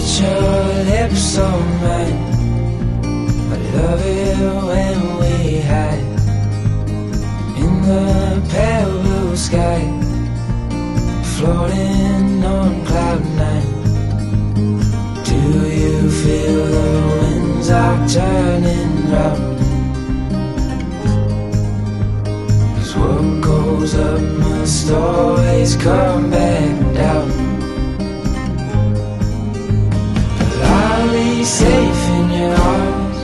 put your lips on mine. I love it when we hide in the pale blue sky, floating on cloud nine. Do you feel the winds are turning round? 'Cause what goes up must always come back down. I'll be safe in your arms,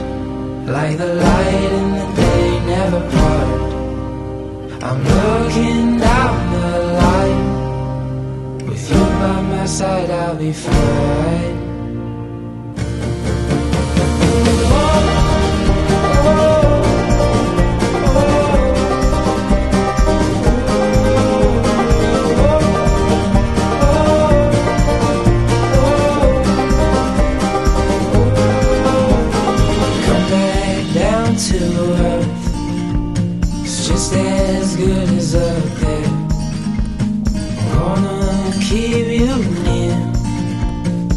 like the light in the day never part. I'm looking down the line, with you by my side I'll be fine. To earth, it's just as good as up there. I'm gonna keep you near,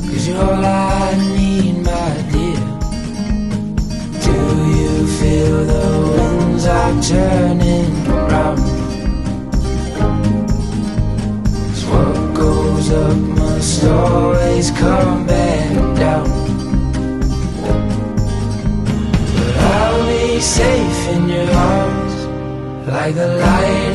'cause you're all I need, my dear. Do you feel the winds are turning round? 'Cause what goes up must always come back down. Safe in your arms, like the light